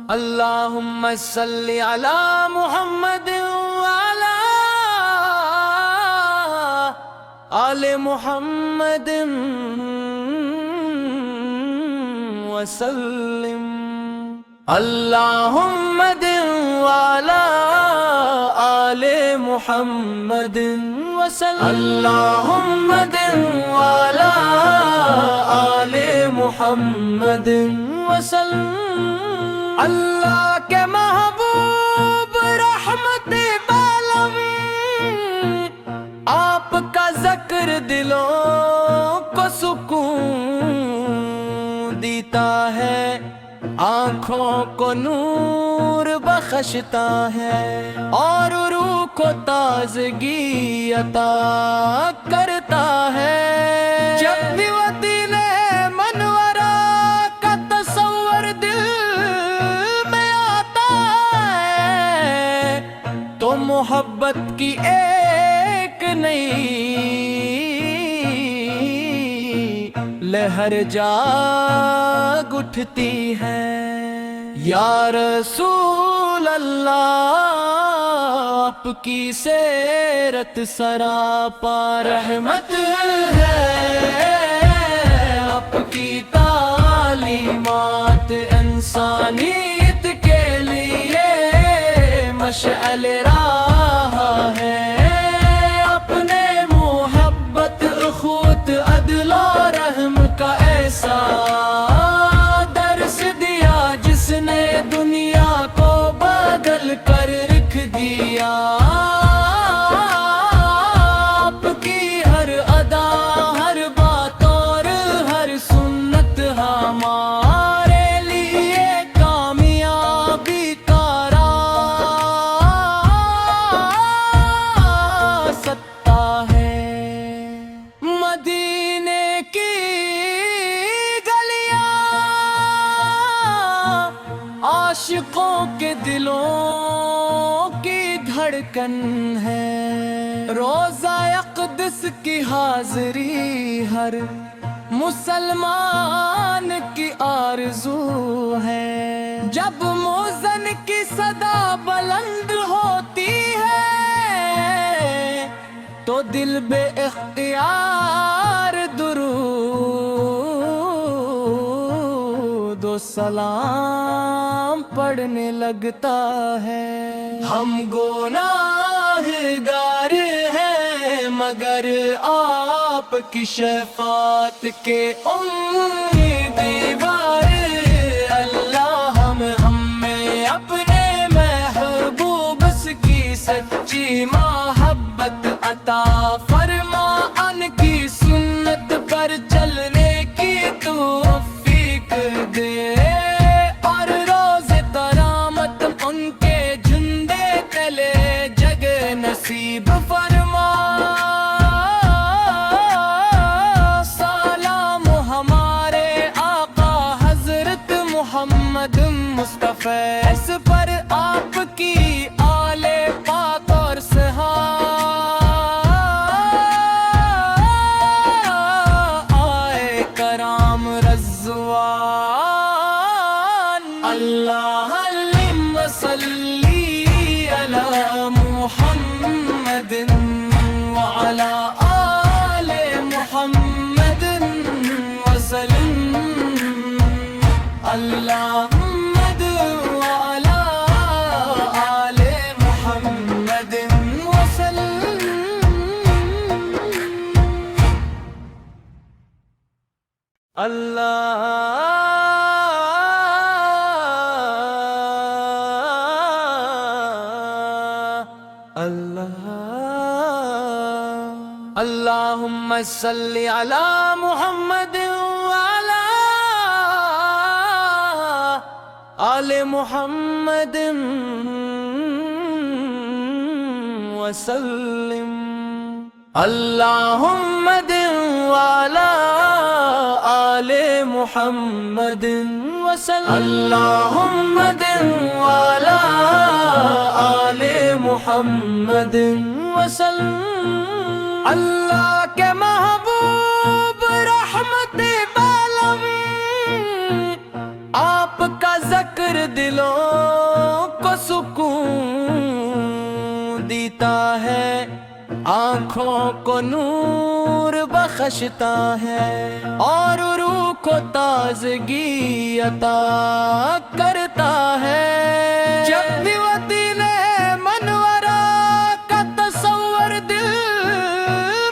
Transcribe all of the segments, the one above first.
اللہم صلی علی محمد وعلی آل محمد وسلم اللہم وعلی آل محمد وسلم اللہم وعلی آل محمد وسلم اللہ کے محبوب رحمت عالم، آپ کا ذکر دلوں کو سکون دیتا ہے، آنکھوں کو نور بخشتا ہے اور روح کو تازگی عطا کرتا ہے۔ جب بھی وہ دل منورہ کا تصور دل میں آتا ہے تو محبت کی ایک نئی لہر جاگ اٹھتی ہے۔ یا رسول اللہ، آپ کی سیرت سراپا رحمت ہے، آپ کی تعلیمات انسانیت کے لیے مشعل راہ ہے۔ اپنے محبت اخوت عدل و رحم کا ایسا درس دیا جس نے دنیا کو بدل کر رکھ دیا۔ آپ کی ہر ادا، ہر بات اور ہر سنت ہمارے لیے کامیابی کا راستہ ہے۔ مدینے کی گلیاں عاشقوں کے دلوں کی دھڑکن ہے، روزہ اقدس کی حاضری ہر مسلمان کی آرزو ہے۔ جب مؤذن کی صدا بلند ہوتی ہے تو دل بے اختیار درود و سلام پڑھنے لگتا ہے۔ ہم گناہگار ہیں مگر آپ کی شفاعت کے امیدوار، اللہ ہمیں اپنے محبوب کی سچی محبت عطا فرما، ان کی سنت پر چلنے کی توفیق دے اور روز قیامت ان کے جھنڈے تلے جگ نصیب فرما۔ سلام ہمارے آقا حضرت محمد مصطفیٰ، اس پر آپ کی آل پاک اور صحابہ کرام رضوان۔ اللہم صلی علی محمد وعلی آل محمد وسلم اللہم وعلی آل محمد وسلم۔ اللہم صلی علی محمد وعلی آل محمد وسلم اللہم وعلی آل محمد وسلم۔ وسلم اللہم وعلا آل محمد وسلم اللہ کے محبوب رحمت عالم آپ کا ذکر دلوں کو سکون دیتا ہے آنکھوں کو نور بخشتا ہے اور روح کو تازگی عطا کرتا ہے جب بھی وہ دین منورہ کا تصور دل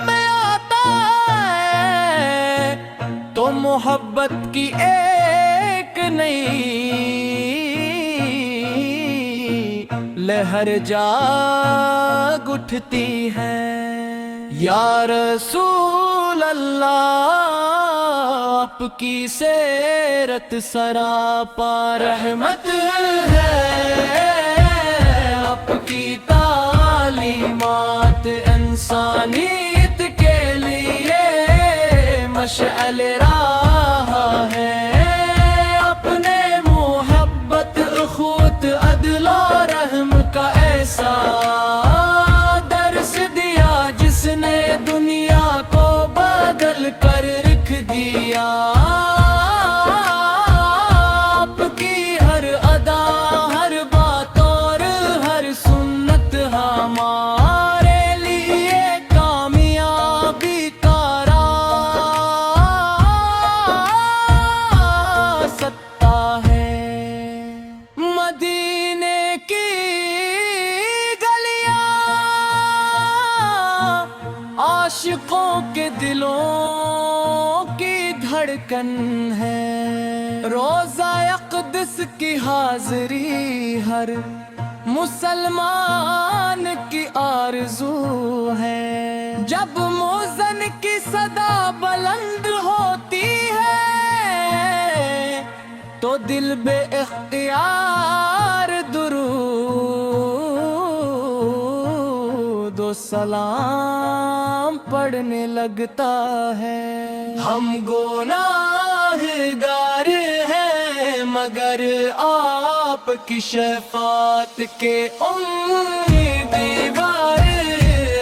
میں آتا ہے تو محبت کی ایک نئی لہر جاگ اٹھتی ہے یا رسول اللہ آپ کی سیرت سراپا رحمت ہے آپ کی تعلیمات انسانیت کے لیے مشعل راہ ہے اپنے محبت اخوت عدل و رحم کا ایسا درس دیا جس نے دنیا کو بدل کر رکھ دیا آپ کی ہر ادا ہر بات اور ہر سنت ہمارے لیے کامیابی کا راستہ ہے مدینے کی گلیاں عاشقوں کے دلوں کی دھڑکن ہے روزہ اقدس کی حاضری ہر مسلمان کی آرزو ہے جب مؤذن کی صدا بلند ہوتی ہے تو دل بے اختیار درود و سلام پڑھنے لگتا ہے ہم گناہگار ہیں مگر آپ کی شفاعت کے امیدوار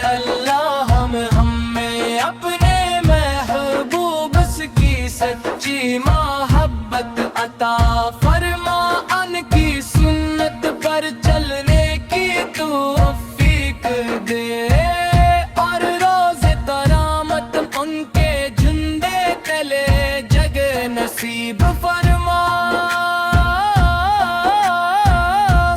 اللہ ہمیں اپنے محبوب کی سچی محبت عطا فرما ان کی سنت پر چلنے کی توفیق دے اور روز قیامت ان کے جھنڈے تلے جگ نصیب فرما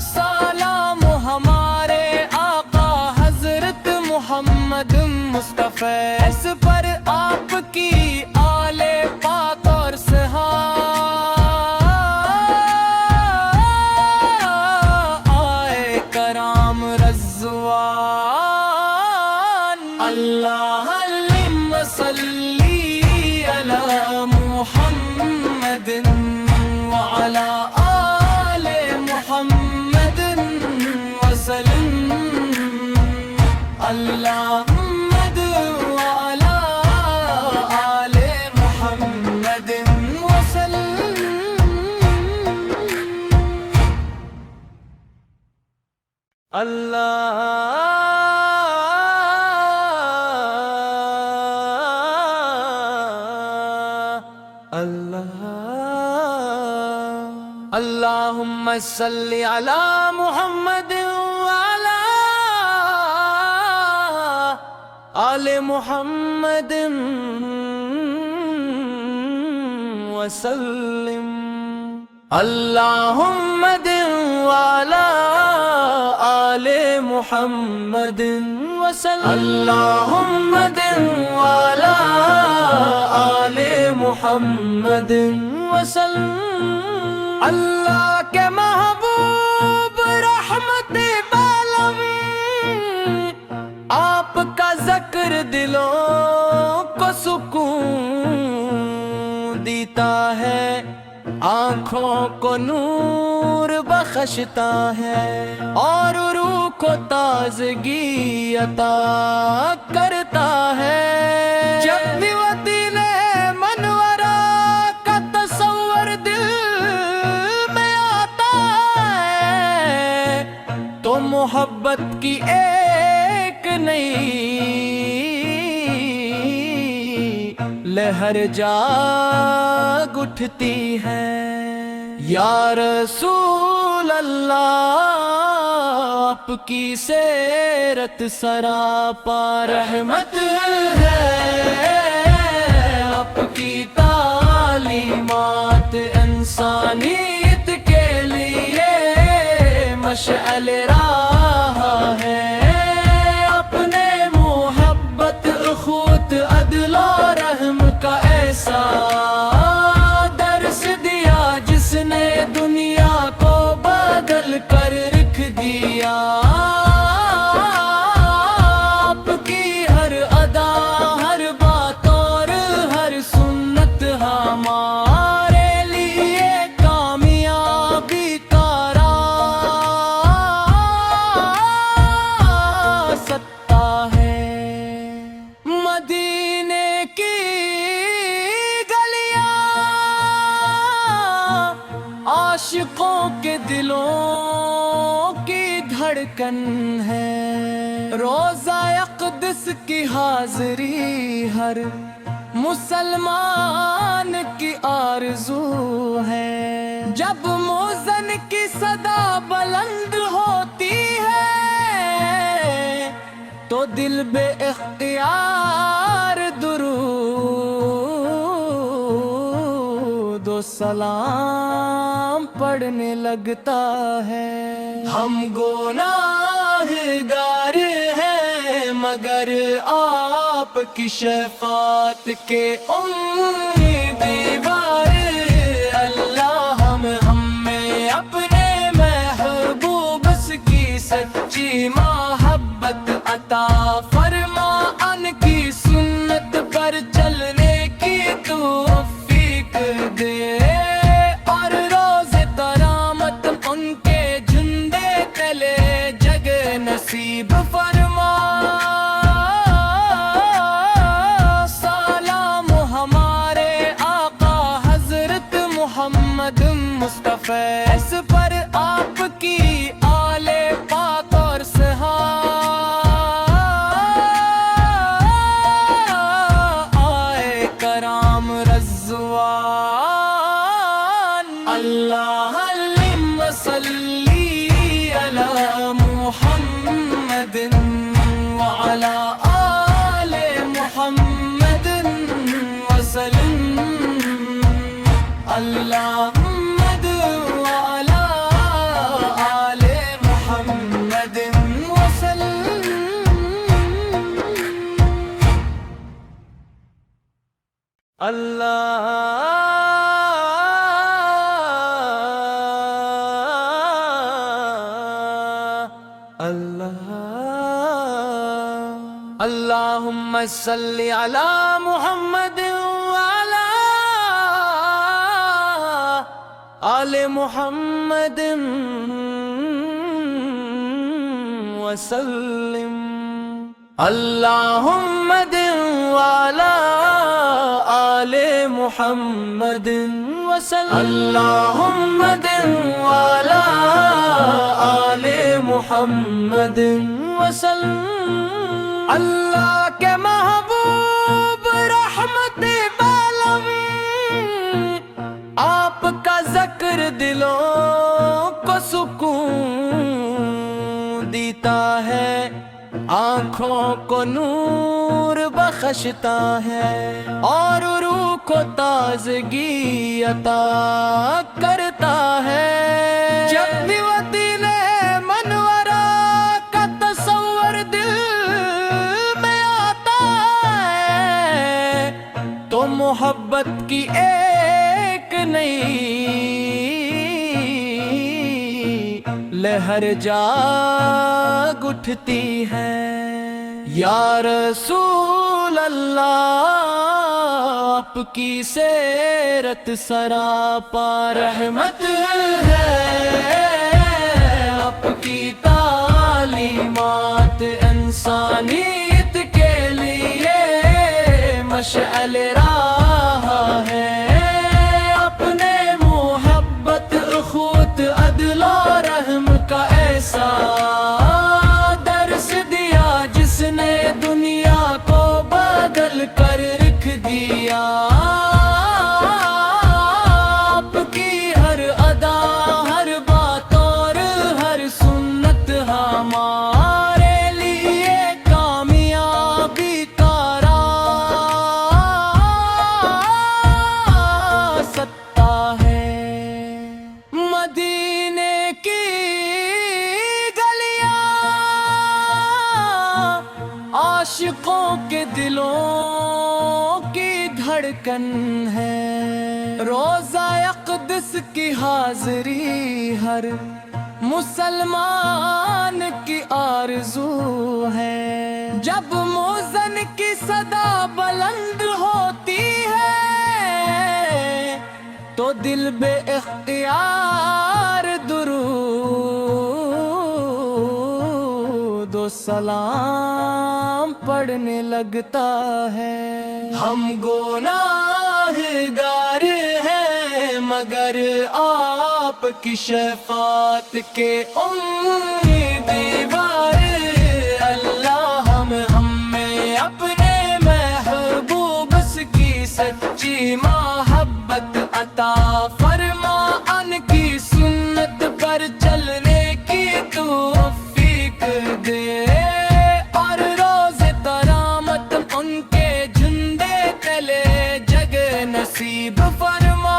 سلام ہمارے آقا حضرت محمد مصطفیٰ اس پر آپ کی آل پاک اور صحابہ کرام رضوان اللہم صلی علی محمد وعلی آل محمد وسلم اللہم وعلی آل محمد وسلم اللہ اللہم صلی علی محمد وعلی آل محمد وسلم اللہم وعلی آل محمد وسلم اللہم وعلی آل محمد وسلم اللہ کے محبوب رحمت عالم آپ کا ذکر دلوں کو سکون دیتا ہے آنکھوں کو نور بخشتا ہے اور روح کو تازگی عطا کرتا ہے جب بھی وہ دین منورہ کا تصور دل محبت کی ایک نئی لہر جاگ اٹھتی ہے۔ یا رسول اللہ آپ کی سیرت سراپا رحمت ہے، آپ کی تعلیمات انسانیت کے لیے مشعل راہ ہے۔ اپنے محبت اخوت عدل و رحم کا ایسا درس دیا جس نے دنیا کو بدل کر رکھ دیا۔ آپ کی ہر ادا، ہر بات اور ہر سنت ہمارے لیے کامیابی کا راستہ ہے۔ مدینے کی عاشقوں کے دلوں کی دھڑکن ہے، روزہ اقدس کی حاضری ہر مسلمان کی آرزو ہے۔ جب مؤذن کی صدا بلند ہوتی ہے تو دل بے اختیار درود و سلام پڑھنے لگتا ہے۔ ہم گناہگار ہیں مگر آپ کی شفاعت کے امیدوار، اللہ ہمیں اپنے محبوب کی سچی محبت عطا فرما، ان کی سنت پر چلنے کی توفیق دے، اور روز قیامت ان کے جھنڈے تلے جگ نصیب فرما۔ سلام ہمارے آقا حضرت محمد مصطفیٰ اس پر، آپ کی آل پاک اور صحابہ کرام رضوان۔ اللہم صلی علی محمد وعلی آل محمد وسلم، اللہم وعلی آل محمد وسلم۔ اللہم صلی علی محمد وعلی آل محمد وسلم، اللہم وعلی آل محمد وسلم، اللہم وعلی آل محمد وسلم۔ اللہ کے محبوب رحمت عالم، آپ کا ذکر دلوں کو سکون دیتا ہے، آنکھوں کو نور بخشتا ہے، اور روح کو تازگی عطا کرتا ہے۔ جب بھی مدینہ منورہ کا تصور دل میں آتا ہے تو محبت کی ایک نئی لہر جاگ اٹھتی ہے۔ یا رسول اللہ آپ کی سیرت سراپا رحمت ہے، آپ کی تعلیمات انسانیت کے لیے مشعل راہ ہے۔ اپنے محبت اخوت عدل و رحم کا ایسا دنیا کو بدل کر رکھ دیا آپ کی ہر ادا ہر بات اور ہر سنت ہمارے لیے کامیابی کا راستہ ہے مدینے کی عاشقوں کے دلوں کی دھڑکن ہے روزہ اقدس کی حاضری ہر مسلمان کی آرزو ہے جب مؤذن کی صدا بلند ہوتی ہے تو دل بے اختیار درود و سلام پڑھنے لگتا ہے ہم گناہگار ہیں مگر آپ کی شفاعت کے امیدوار اللہ ہمیں اپنے محبوب کی سچی محبت عطا فرما ان کی سنت پر چلنے کی توفیق دے اور روز قیامت ان کے جھنڈے تلے جگہ نصیب فرما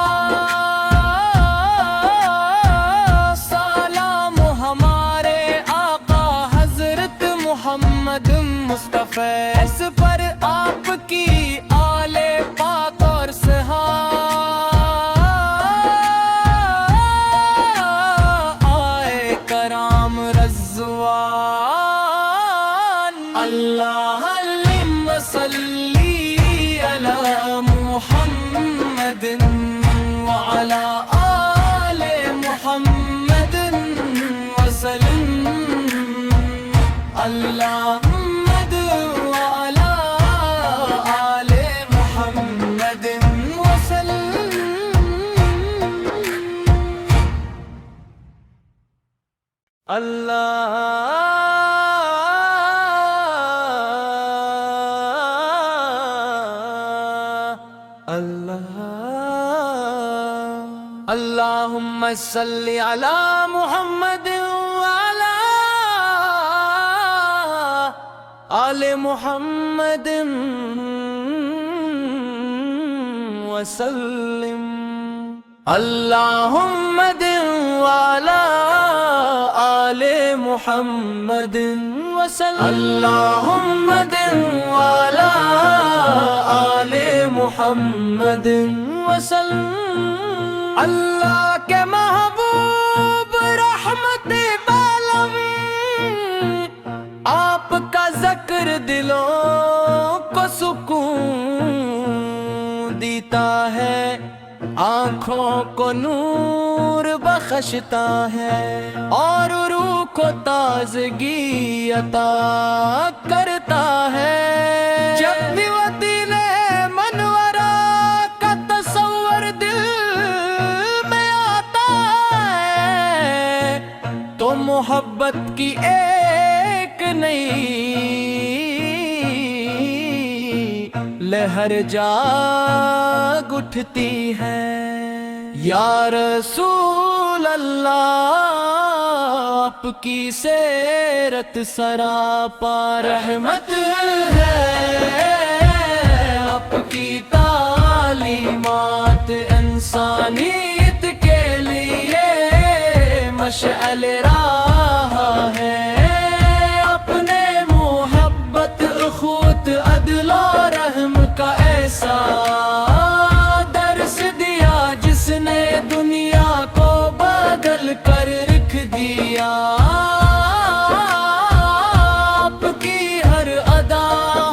سلام ہمارے آقا حضرت محمد مصطفیٰ اس پر آپ کی آل پاک اور صحابہ کرام رضوان اللہم صلی علی محمد وعلی آل محمد وسلم اللہم وعلی آل محمد وسلم اللہم صلی علی محمد وعلی آل محمد وسلم اللہم وعلی آل محمد وسلم اللہم وعلی آل محمد وسلم اللہ کے محبوب رحمت عالم آپ کا ذکر دلوں کو سکون دیتا ہے آنکھوں کو نور بخشتا ہے اور روح کو تازگی عطا کرتا ہے جب بھی وطن منورہ کا تصور دل میں آتا ہے تو محبت کی ایک نئی لہر جاگ اٹھتی ہے یا رسول اللہ آپ کی سیرت سراپا رحمت ہے آپ کی تعلیمات انسانیت کے لیے مشعل راہ ہے اپنے محبت اخوت عدل و رحم کا ایسا درس دیا جس نے دنیا کو بدل کر رکھ دیا آپ کی ہر ادا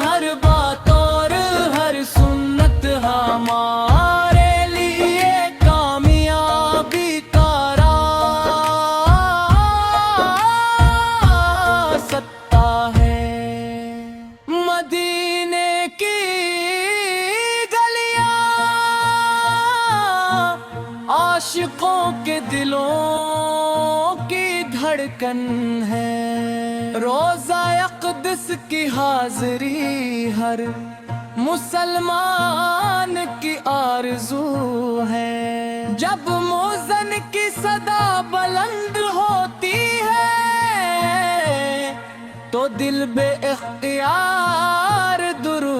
ہر بات اور ہر سنت ہمارے لیے کامیابی کا راستہ ہے مدینے کی گلیاں عاشقوں کے دلوں کی دھڑکن ہے روزہ اقدس اقدس کی حاضری ہر مسلمان کی آرزو ہے۔ جب موذن کی صدا بلند ہوتی ہے تو دل بے اختیار درود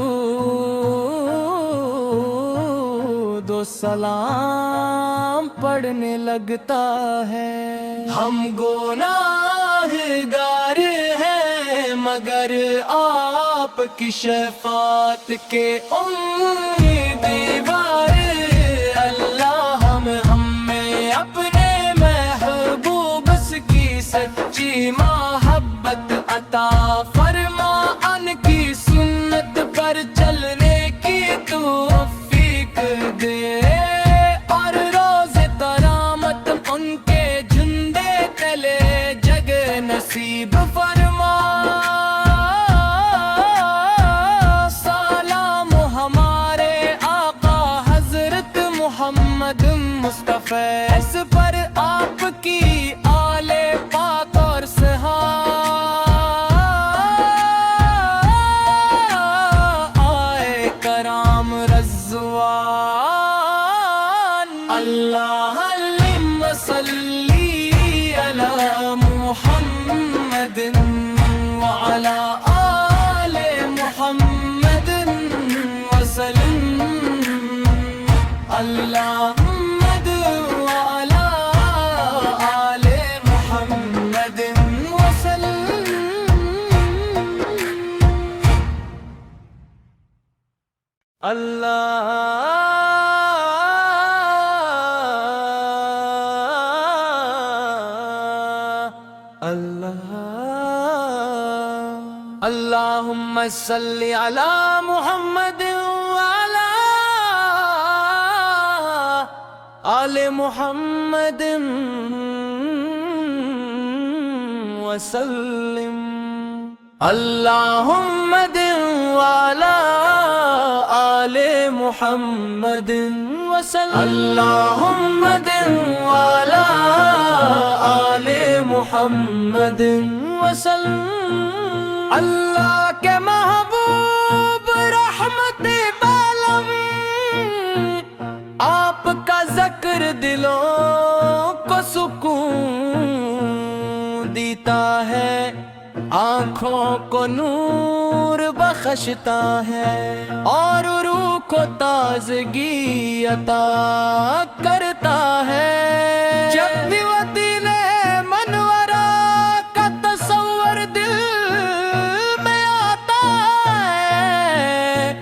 و سلام پڑھنے لگتا ہے۔ ہم گناہگار ہیں مگر آپ کی شفاعت کے امیدوار، اللہ ہمیں اپنے محبوب کی سچی محبت عطا فرما، ان کی سنت پر چلنے کی توفیق دے، اور روز قیامت ان کے جھنڈے تلے جگ نصیب فرما۔ سلام ہمارے آقا حضرت محمد مصطفیٰ، اس پر آپ کی آل پاک اور صحابہ کرام رضوان۔ اللہم صلی علی محمد وعلی آل محمد وسلم، اللہم وعلی آل محمد وسلم۔ اللہم صلی علی محمد وعلی آل محمد وسلم، اللہم وعلی آل محمد وسلم، اللہم وعلی آل محمد وسلم۔ اللہ کے محبوب رحمت عالم، آپ کا ذکر دلوں کو سکون دیتا ہے، آنکھوں کو نور بخشتا ہے، اور روح کو تازگی عطا کرتا ہے۔ جب بھی مدینہ منورہ کا تصور دل میں آتا ہے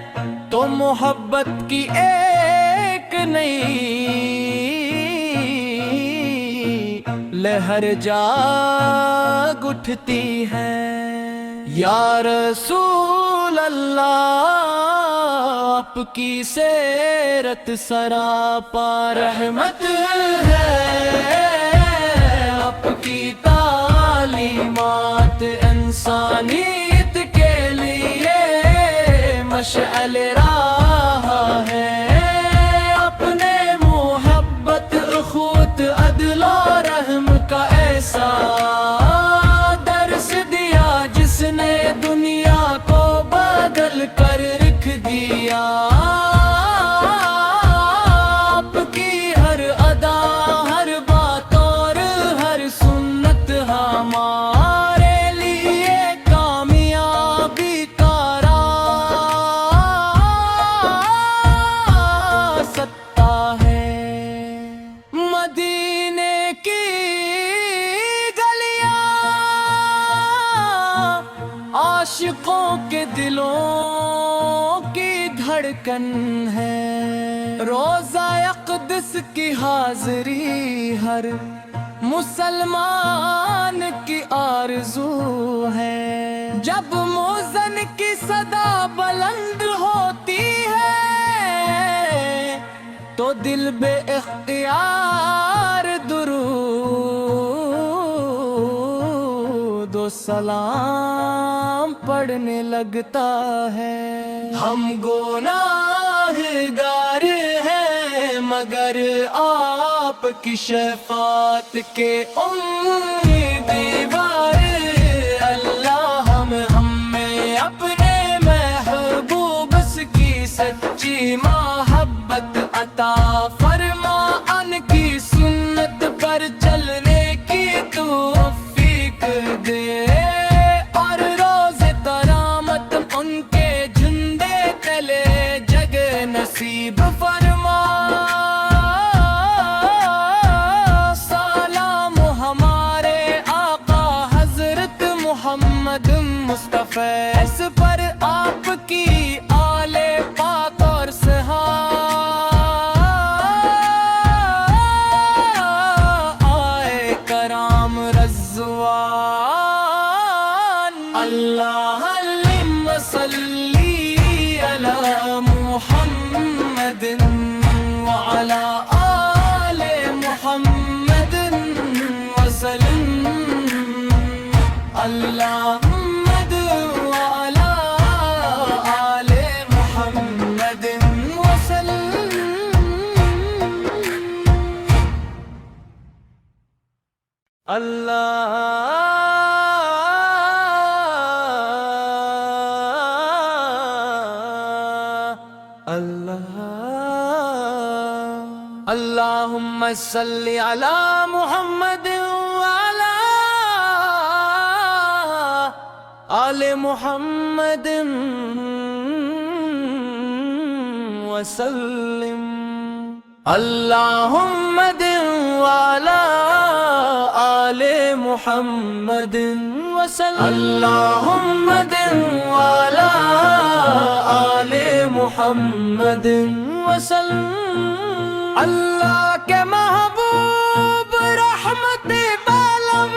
تو محبت کی ایک نئی لہر جاگ اٹھتی ہے۔ یا رسول اللہ، آپ کی سیرت سراپا رحمت ہے، آپ کی تعلیمات انسانیت کے لیے مشعل راہ ہے۔ اپنے محبت اخوت عدل و رحم کا ایسا درس دیا جس نے دنیا کو بدل کر رکھ دیا۔ آپ کی ہر ادا، ہر بات اور ہر سنت ہمارے لیے کامیابی کا راستہ ہے۔ مدینے کی گلیاں عاشقوں کے دلوں کی دھڑکن ہے، روزہ اقدس کی حاضری ہر مسلمان کی آرزو ہے۔ جب موذن کی صدا بلند ہوتی ہے تو دل بے اختیار درود و سلام پڑھنے لگتا ہے۔ ہم گناہگار ہیں مگر آپ کی شفاعت کے امیدوار، اللہ ہمیں اپنے محبوب کی سچی محبت عطا فرما، ان کی سنت پر چلنے کی توفیق دے، اور روز قیامت ان کے جھنڈے تلے جگ نصیب فرما۔ سلام ہمارے آقا حضرت محمد مصطفیٰ اس پر، آپ کی آل پاک اور صحابہ کرام رضوان۔ اللہم صلی علی محمد وعلی آل محمد وسلم۔ اللہم وعلی آل محمد وسلم۔ اللہم صلی علی محمد وعلی آل محمد وسلم۔ اللہم وعلی آل محمد وسلم۔ اللہم وعلی آل محمد وسلم۔ اللہ کے محبوب رحمت عالم،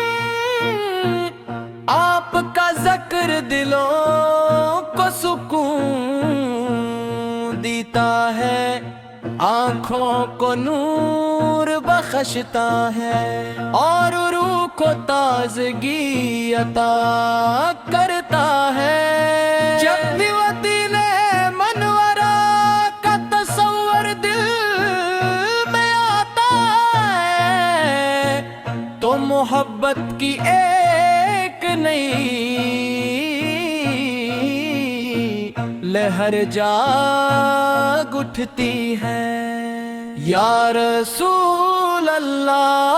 آپ کا ذکر دلوں کو سکون دیتا ہے، آنکھوں کو نور بخشتا ہے، اور روح کو تازگی عطا کرتا ہے۔ جب بھی مدینہ منورہ کا تصور دل میں آتا ہے، تو محبت کی ایک نئی لہر جاگ اٹھتی ہے۔ یا رسول اللہ،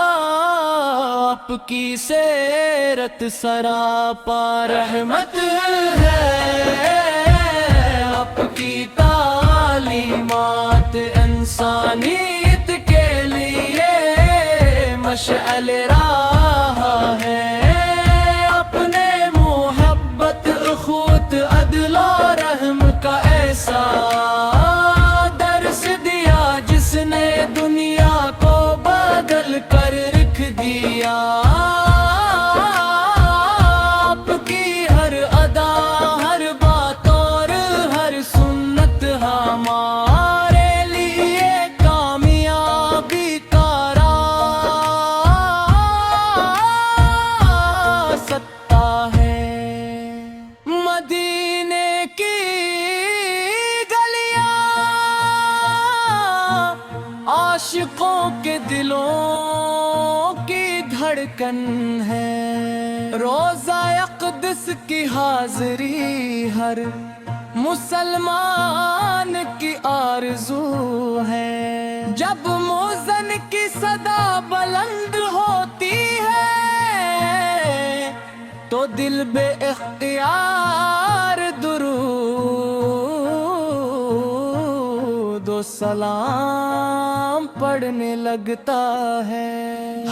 آپ کی سیرت سراپا رحمت ہے، آپ کی تعلیمات انسانیت کے لیے مشعل راہ ہے۔ اپنے محبت اخوت عدل و رحم کا ایسا درس دیا، جس نے دنیا کو بدل کر رکھ دیا۔ آپ کی ہر ادا، ہر بات اور ہر سنت ہمارے لیے کامیابی کا راستہ ہے۔ مدینے کی گلیاں عاشقوں کے دلوں کی دھڑکن ہے، روزہ اقدس کی حاضری ہر مسلمان کی آرزو ہے۔ جب مؤذن کی صدا بلند ہوتی ہے، تو دل بے اختیار درود و سلام پڑھنے لگتا ہے۔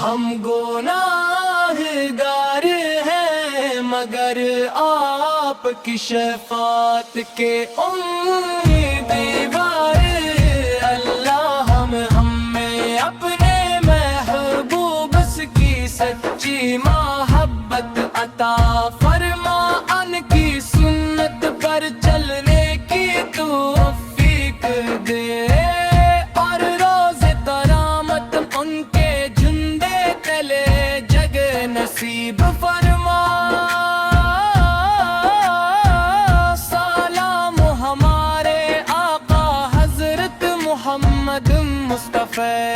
ہم گناہگار ہیں، مگر آپ کی شفاعت کے امیدوار۔ اللہ ہمیں اپنے محبوب کی سچی محبت عطا فرما، ان کی سنت پر چلنے کی توفیق دے، اور روز قیامت ان کے جھنڈے تلے جگ نصیب فرما۔ سلام ہمارے آقا حضرت محمد مصطفیٰ